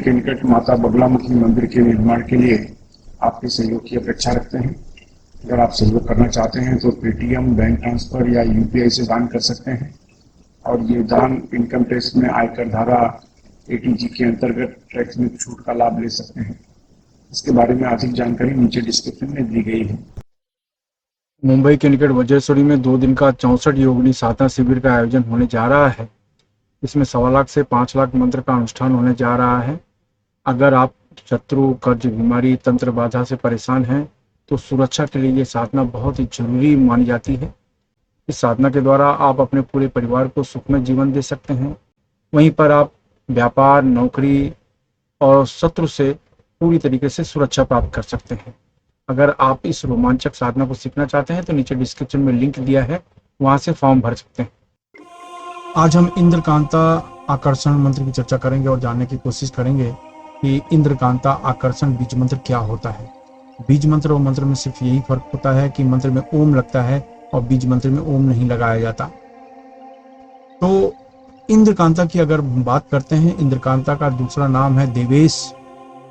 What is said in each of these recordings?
के निकट माता बगलामुखी मंदिर के निर्माण के लिए आपके सहयोग की अपेक्षा रखते हैं। अगर आप सहयोग करना चाहते हैं तो पेटीएम, बैंक ट्रांसफर या यूपीआई से दान कर सकते हैं और ये दान इनकम टैक्स में आयकर धारा 80G के अंतर्गत टैक्स में छूट का लाभ ले सकते हैं। इसके बारे में अधिक जानकारी नीचे डिस्क्रिप्शन में दी गई है। मुंबई के निकट वज्रेश्वरी में 2 दिन का 64 योगिनी साधना शिविर का आयोजन होने जा रहा है। इसमें 1.25 लाख से 5 लाख मंत्र का अनुष्ठान होने जा रहा है। अगर आप शत्रु, कर्ज, बीमारी, तंत्र बाधा से परेशान हैं तो सुरक्षा के लिए ये साधना बहुत ही जरूरी मानी जाती है। इस साधना के द्वारा आप अपने पूरे परिवार को सुखमय जीवन दे सकते हैं। वहीं पर आप व्यापार, नौकरी और शत्रु से पूरी तरीके से सुरक्षा प्राप्त कर सकते हैं। अगर आप इस रोमांचक साधना को सीखना चाहते हैं तो नीचे डिस्क्रिप्शन में लिंक दिया है, वहां से फॉर्म भर सकते हैं। आज हम इंद्रकांता आकर्षण मंत्र की चर्चा करेंगे और जानने की कोशिश करेंगे कि इंद्रकांता आकर्षण बीज मंत्र क्या होता है। बीज मंत्र और मंत्र में सिर्फ यही फर्क होता है कि मंत्र में ओम लगता है और बीज मंत्र में ओम नहीं लगाया जाता। तो इंद्रकांता की अगर हम बात करते हैं, इंद्रकांता का दूसरा नाम है देवेश,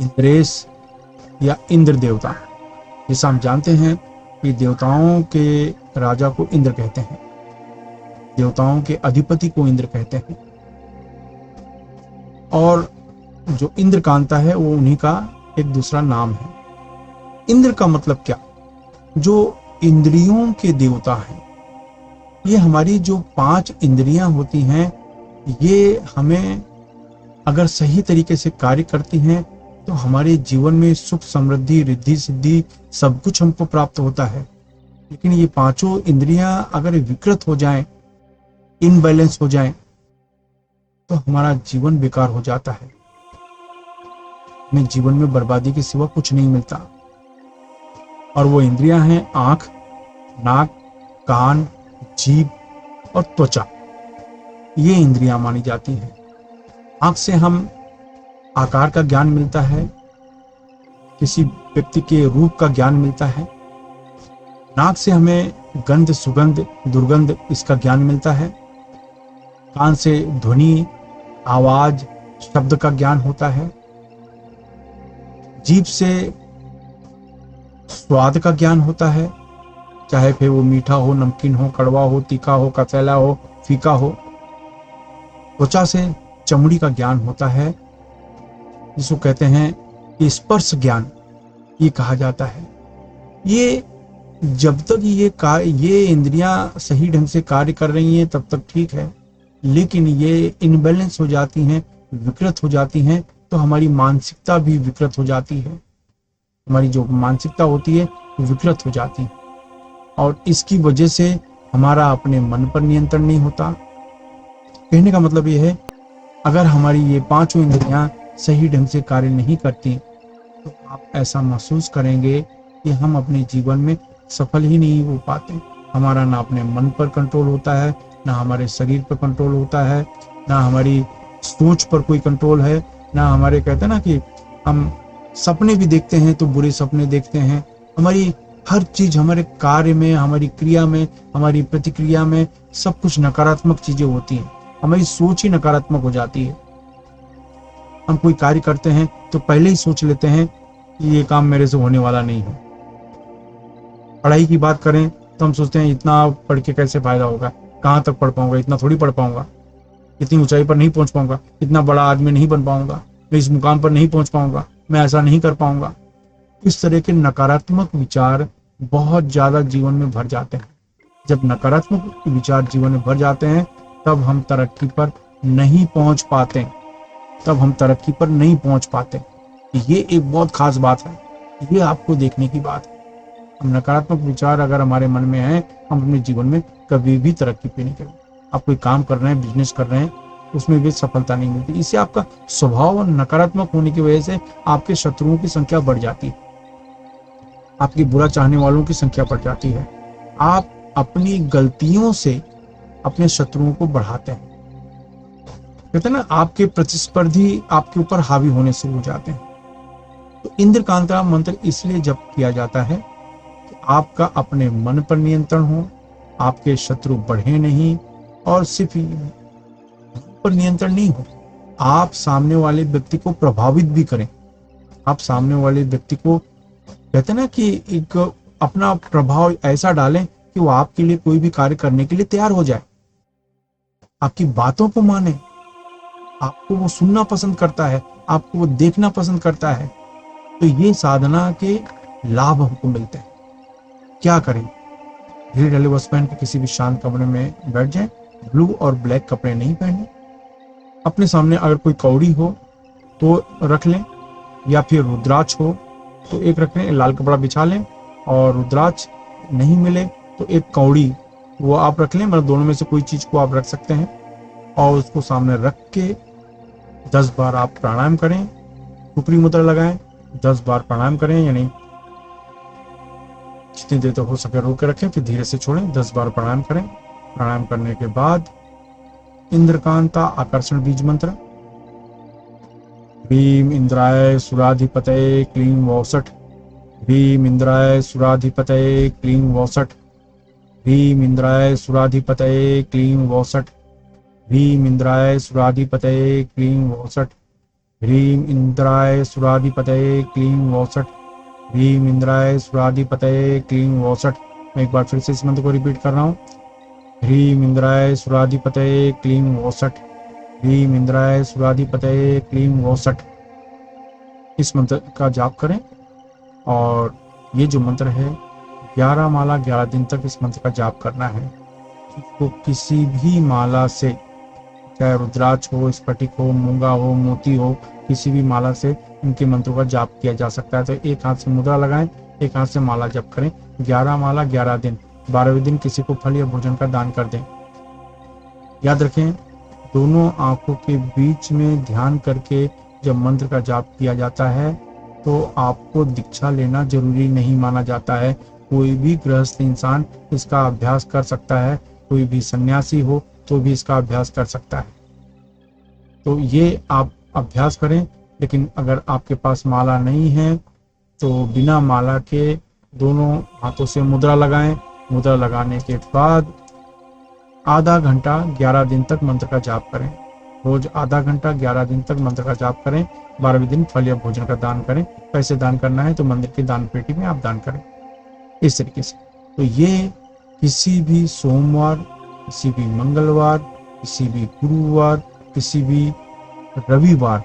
इंद्रेश या इंद्र देवता। जैसा हम जानते हैं कि देवताओं के राजा को इंद्र कहते हैं, देवताओं के अधिपति को इंद्र कहते हैं, और जो इंद्रकांता है वो उन्हीं का एक दूसरा नाम है। इंद्र का मतलब क्या? जो इंद्रियों के देवता हैं। ये हमारी जो 5 इंद्रियां होती हैं, ये हमें अगर सही तरीके से कार्य करती हैं तो हमारे जीवन में सुख, समृद्धि, रिद्धि, सिद्धि सब कुछ हमको प्राप्त होता है। लेकिन ये 5 इंद्रियां अगर विकृत हो जाएं, इनबैलेंस हो जाएं, तो हमारा जीवन बेकार हो जाता है। हमें जीवन में बर्बादी के सिवा कुछ नहीं मिलता। और वो इंद्रियां हैं आंख, नाक, कान, जीभ और त्वचा। ये इंद्रियां मानी जाती हैं। आंख से हम आकार का ज्ञान मिलता है, किसी व्यक्ति के रूप का ज्ञान मिलता है। नाक से हमें गंध, सुगंध, दुर्गंध इसका ज्ञान मिलता है। कान से ध्वनि, आवाज, शब्द का ज्ञान होता है। जीभ से स्वाद का ज्ञान होता है, चाहे फिर वो मीठा हो, नमकीन हो, कड़वा हो, तीखा हो, कसैला हो, फीका हो। त्वचा से चमड़ी का ज्ञान होता है, जिसको कहते हैं कि स्पर्श ज्ञान ये कहा जाता है। ये जब तक ये इंद्रियां सही ढंग से कार्य कर रही हैं तब तक ठीक है, लेकिन ये इनबैलेंस हो जाती हैं, विकृत हो जाती हैं, तो हमारी मानसिकता भी विकृत हो जाती है। हमारी जो मानसिकता होती है वो विकृत हो जाती है और इसकी वजह से हमारा अपने मन पर नियंत्रण नहीं होता। कहने का मतलब ये है, अगर हमारी ये 5 इंद्रियां सही ढंग से कार्य नहीं करती तो आप ऐसा महसूस करेंगे कि हम अपने जीवन में सफल ही नहीं हो पाते। हमारा ना अपने मन पर कंट्रोल होता है, ना हमारे शरीर पर कंट्रोल होता है, ना हमारी सोच पर कोई कंट्रोल है, ना हमारे, कहते हैं ना कि हम सपने भी देखते हैं तो बुरे सपने देखते हैं। हमारी हर चीज, हमारे कार्य में, हमारी क्रिया में, हमारी प्रतिक्रिया में सब कुछ नकारात्मक चीजें होती हैं। हमारी सोच ही नकारात्मक हो जाती है। हम कोई कार्य करते हैं तो पहले ही सोच लेते हैं कि ये काम मेरे से होने वाला नहीं है। पढ़ाई की बात करें तो हम सोचते हैं इतना पढ़ के कैसे फायदा होगा, कहाँ तक पढ़ पाऊंगा, इतना थोड़ी पढ़ पाऊंगा, इतनी ऊंचाई पर नहीं पहुंच पाऊंगा, इतना बड़ा आदमी नहीं बन पाऊंगा, मैं इस मुकाम पर नहीं पहुंच पाऊंगा, मैं ऐसा नहीं कर पाऊंगा। इस तरह के नकारात्मक विचार बहुत ज्यादा जीवन में भर जाते हैं। जब नकारात्मक विचार जीवन में भर जाते हैं तब हम तरक्की पर नहीं पहुंच पाते, ये एक बहुत खास बात है, ये आपको देखने की बात है। हम नकारात्मक विचार अगर हमारे मन में है, हम अपने जीवन में कभी भी तरक्की पे नहीं करेंगे। आप कोई काम कर रहे हैं, बिजनेस कर रहे हैं, उसमें भी सफलता नहीं मिलती। इससे आपका स्वभाव नकारात्मक होने की वजह से आपके शत्रुओं की संख्या बढ़ जाती है, आपकी बुरा चाहने वालों की संख्या बढ़ जाती है। आप अपनी गलतियों से अपने शत्रुओं को बढ़ाते हैं। कहते हैं ना, आपके प्रतिस्पर्धी आपके ऊपर हावी होने शुरू हो जाते हैं। तो इंद्रकांता मंत्र इसलिए जप किया जाता है कि आपका अपने मन पर नियंत्रण हो, आपके शत्रु बढ़े नहीं, और सिर्फ पर नियंत्रण नहीं हो, आप सामने वाले व्यक्ति को प्रभावित भी करें। आप सामने वाले व्यक्ति को कहते हैं ना कि एक अपना प्रभाव ऐसा डालें कि वो आपके लिए कोई भी कार्य करने के लिए तैयार हो जाए, आपकी बातों को माने, आपको वो सुनना पसंद करता है, आपको वो देखना पसंद करता है। तो ये साधना के लाभ हमको मिलते हैं। क्या करें? धीरे ढले वस्त्र पहन के किसी भी शांत कमरे में बैठ जाएं। ब्लू और ब्लैक कपड़े नहीं पहने। अपने सामने अगर कोई कौड़ी हो तो रख लें, या फिर रुद्राक्ष हो तो एक रख लें, लाल कपड़ा बिछा लें। और रुद्राक्ष नहीं मिले तो एक कौड़ी वो आप रख लें, मतलब दोनों में से कोई चीज को आप रख सकते हैं। और उसको सामने रख के 10 बार आप प्राणायाम करें, ऊपरी मुद्रा लगाएं, 10 बार प्राणायाम करें, यानी जितनी देर तक हो सके रोक के रखें, फिर धीरे से छोड़ें, 10 बार प्राणायाम करें। प्राणायाम करने के बाद इंद्रकांता आकर्षण बीज मंत्र, भीम इंद्राय सुराधिपतये क्लीं वौसठ, भीम इंद्राय सुराधिपतये क्लीं वौसठ, भीम इंद्राय सुराधिपतये क्लीं वौसठ, भीम इंद्राय सुराधिपतये क्लीं वौसठ, भीम इंद्राय सुराधिपतये क्लीं वौसठ, भीम इंद्राय सुराधिपतये क्लीं वौसठ। मैं एक बार फिर से इस मंत्र को रिपीट कर रहा हूँ। ह्रीम इंद्राय सुराधिपतये क्लीं वौसठ, ह्रीम इंद्राय सुराधिपतये क्लीं वौसठ। इस मंत्र का जाप करें। और ये जो मंत्र है 11 माला 11 दिन तक इस मंत्र का जाप करना है। इसको किसी भी माला से, चाहे रुद्राक्ष हो, स्फटिक हो, मूंगा हो, मोती हो, किसी भी माला से इनके मंत्रों का जाप किया जा सकता है। तो एक हाथ से मुद्रा लगाएं, एक हाथ से माला जप करें। 11 माला 11 दिन, 12वें दिन किसी को फल या भोजन का दान कर दें। याद रखें, दोनों आंखों के बीच में ध्यान करके जब मंत्र का जाप किया जाता है तो आपको दीक्षा लेना जरूरी नहीं माना जाता है। कोई भी गृहस्थ इंसान इसका अभ्यास कर सकता है, कोई भी सन्यासी हो तो भी इसका अभ्यास कर सकता है। तो ये आप अभ्यास करें। लेकिन अगर आपके पास माला नहीं है तो बिना माला के दोनों हाथों से मुद्रा लगाएं। मुद्रा लगाने के बाद आधा घंटा 11 दिन तक मंत्र का जाप करें। रोज आधा घंटा 11 दिन तक मंत्र का जाप करें। 12वें दिन फल या भोजन का दान करें। पैसे दान करना है तो मंदिर की दान पेटी में आप दान करें। इस तरीके से तो ये किसी भी सोमवार, किसी भी मंगलवार, किसी भी गुरुवार, किसी भी रविवार,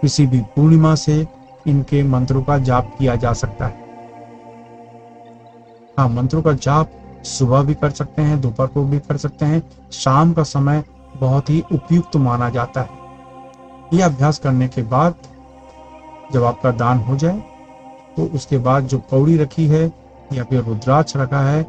किसी भी पूर्णिमा से इनके मंत्रों का जाप किया जा सकता है। हाँ, मंत्रों का जाप सुबह भी कर सकते हैं, दोपहर को भी कर सकते हैं। शाम का समय बहुत ही उपयुक्त माना जाता है। यह अभ्यास करने के बाद जब आपका दान हो जाए तो उसके बाद जो कौड़ी रखी है या फिर रुद्राक्ष रखा है,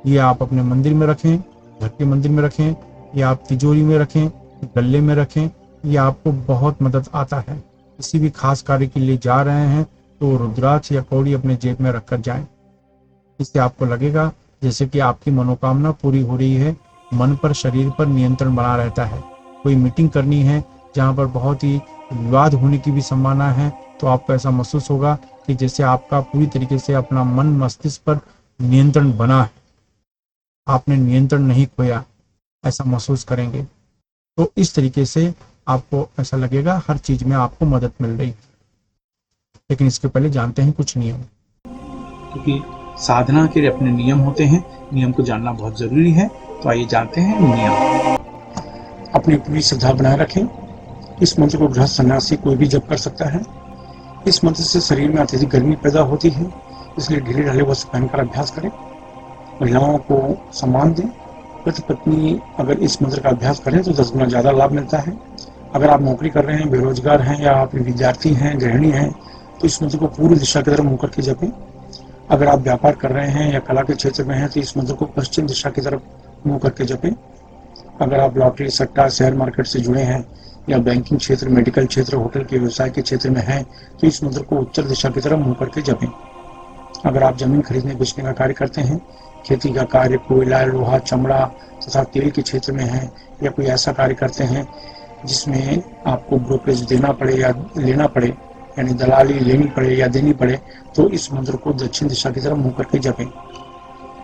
ये आप अपने मंदिर में रखें, घर के मंदिर में रखें, या आप तिजोरी में रखें, गले में रखें। ये आपको बहुत मदद आता है। किसी भी खास कार्य के लिए जा रहे हैं तो रुद्राक्ष या कौड़ी अपने जेब में रखकर जाएं। इससे आपको लगेगा जैसे कि आपकी मनोकामना पूरी हो रही है। मन पर, शरीर पर नियंत्रण बना रहता है। कोई मीटिंग करनी है जहाँ पर बहुत ही विवाद होने की भी संभावना है तो आपको ऐसा महसूस होगा कि जैसे आपका पूरी तरीके से अपना मन मस्तिष्क पर नियंत्रण बना है, आपने नियंत्रण नहीं खोया, ऐसा महसूस करेंगे। तो इस तरीके से आपको ऐसा लगेगा हर चीज में आपको मदद मिल रही। लेकिन इसके पहले जानते हैं कुछ नियम, क्योंकि साधना के अपने नियम होते हैं। नियम को जानना बहुत जरूरी है। तो आइए जानते हैं नियम। अपनी पूरी श्रद्धा बनाए रखें। इस मंत्र को गृहस्थ सन्यासी कोई भी जप कर सकता है। इस मंत्र से शरीर में अत्यधिक गर्मी पैदा होती है, इसलिए ढीले ढाले वस्त्र पहनकर अभ्यास करें। महिलाओं को सम्मान दें। पति पत्नी अगर इस मंत्र का अभ्यास करें तो 10 गुना ज़्यादा लाभ मिलता है। अगर आप नौकरी कर रहे हैं, बेरोजगार हैं, या आप विद्यार्थी हैं, गृहिणी हैं, तो इस मंत्र को पूरी दिशा की तरफ मुँह करके जपें। अगर आप व्यापार कर रहे हैं या कला के क्षेत्र में हैं तो इस मंत्र को पश्चिम दिशा की तरफ मुँह करके जपें। अगर आप लॉटरी, सट्टा, शेयर मार्केट से जुड़े हैं, या बैंकिंग क्षेत्र, मेडिकल क्षेत्र, होटल के व्यवसाय के क्षेत्र में हैं तो इस मंत्र को उत्तर दिशा की तरफ मुँह करके जपें। अगर आप जमीन खरीदने बेचने का कार्य करते हैं, खेती का कार्य, कोयला, लोहा, चमड़ा तथा तेल के क्षेत्र में हैं, या कोई ऐसा कार्य करते हैं जिसमें आपको ब्रोकरेज देना पड़े या लेना पड़े, यानी दलाली लेनी पड़े या देनी पड़े, तो इस मंत्र को दक्षिण दिशा की तरफ मुँह करके जपें।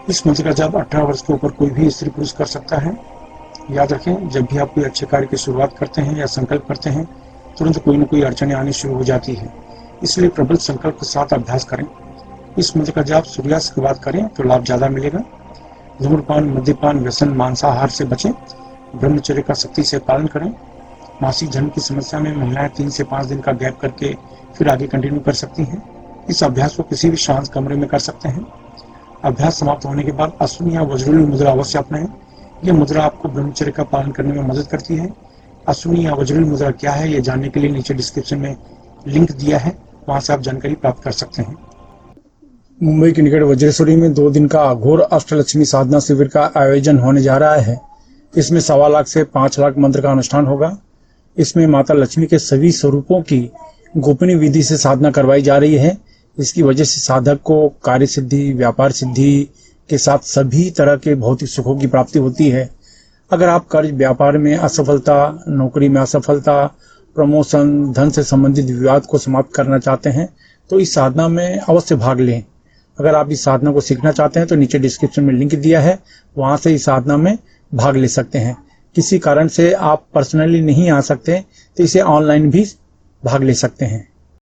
इस मंत्र का जाप 18 वर्ष के ऊपर कोई भी स्त्री पुरुष कर सकता है। याद रखें, जब भी आप कोई अच्छे कार्य की शुरुआत करते हैं या संकल्प करते हैं, तुरंत कोई न कोई अड़चनें आनी शुरू हो जाती है। इसलिए प्रबल संकल्प के साथ अभ्यास करें। इस मंत्र का जाप सूर्यास्त के बाद करें तो लाभ ज्यादा मिलेगा। धूम्रपान, मद्यपान, व्यसन, मांसाहार से बचें। ब्रह्मचर्य का सख्ती से पालन करें। मासिक धर्म की समस्या में महिलाएं 3 से 5 दिन का गैप करके फिर आगे कंटिन्यू कर सकती हैं। इस अभ्यास को किसी भी शांत कमरे में कर सकते हैं। अभ्यास समाप्त होने के बाद अश्विनी या वज्रली मुद्रा अवश्य अपनाएं। यह मुद्रा आपको ब्रह्मचर्य का पालन करने में मदद करती है। अश्विनी या वज्रली मुद्रा क्या है, ये जानने के लिए नीचे डिस्क्रिप्शन में लिंक दिया है, वहां से आप जानकारी प्राप्त कर सकते हैं। मुंबई के निकट वज्रेश्वरी में 2 दिन का अघोर अष्टलक्ष्मी साधना शिविर का आयोजन होने जा रहा है। इसमें 1.25 लाख से 5 लाख मंत्र का अनुष्ठान होगा। इसमें माता लक्ष्मी के सभी स्वरूपों की गोपनीय विधि से साधना करवाई जा रही है। इसकी वजह से साधक को कार्य सिद्धि, व्यापार सिद्धि के साथ सभी तरह के भौतिक सुखों की प्राप्ति होती है। अगर आप कार्य व्यापार में असफलता, नौकरी में असफलता, प्रमोशन, धन से संबंधित विवाद को समाप्त करना चाहते हैं तो इस साधना में अवश्य भाग लें। अगर आप इस साधना को सीखना चाहते हैं तो नीचे डिस्क्रिप्शन में लिंक दिया है, वहां से इस साधना में भाग ले सकते हैं। किसी कारण से आप पर्सनली नहीं आ सकते तो इसे ऑनलाइन भी भाग ले सकते हैं।